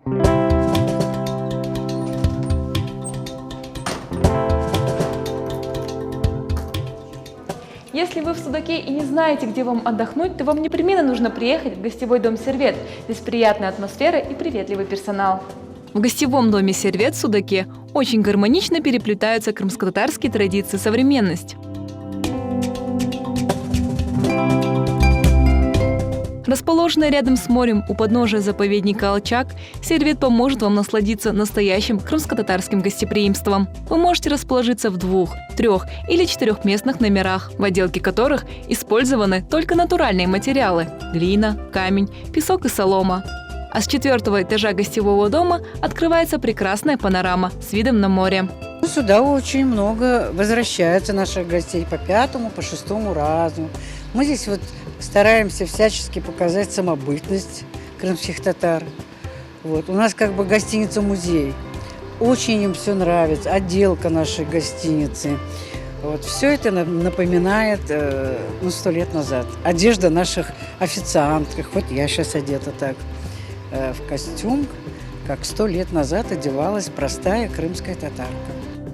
Если вы в Судаке и не знаете, где вам отдохнуть, то вам непременно нужно приехать в гостевой дом «Сервет». Здесь приятная атмосфера и приветливый персонал. В гостевом доме «Сервет» в Судаке очень гармонично переплетаются крымско-татарские традиции и современность. Расположенный рядом с морем у подножия заповедника Алчак, «Сервет» поможет вам насладиться настоящим крымско-татарским гостеприимством. Вы можете расположиться в 2, 3 или 4-местных номерах, в отделке которых использованы только натуральные материалы – глина, камень, песок и солома. А с 4-го этажа гостевого дома открывается прекрасная панорама с видом на море. Сюда очень много возвращаются наших гостей по 5-му, по 6-му разу. Мы здесь вот стараемся всячески показать самобытность крымских татар. Вот. У нас как бы гостиница-музей. Очень им все нравится. Отделка нашей гостиницы. Вот. Все это напоминает 100 лет назад. Одежда наших официанток. Вот я сейчас одета так в костюм, как 100 лет назад одевалась простая крымская татарка.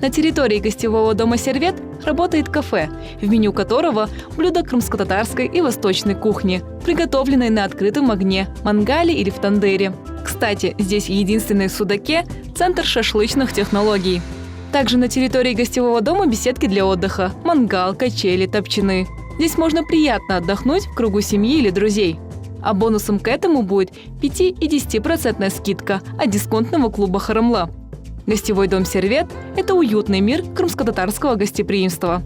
На территории гостевого дома «Сервет» работает кафе, в меню которого блюда крымско-татарской и восточной кухни, приготовленные на открытом огне, мангале или в тандыре. Кстати, здесь единственный в Судаке центр шашлычных технологий. Также на территории гостевого дома беседки для отдыха, мангал, качели, топчаны. Здесь можно приятно отдохнуть в кругу семьи или друзей. А бонусом к этому будет 5 и 10% скидка от дисконтного клуба «Харамла». Гостевой дом «Сервет» – это уютный мир крымско-татарского гостеприимства.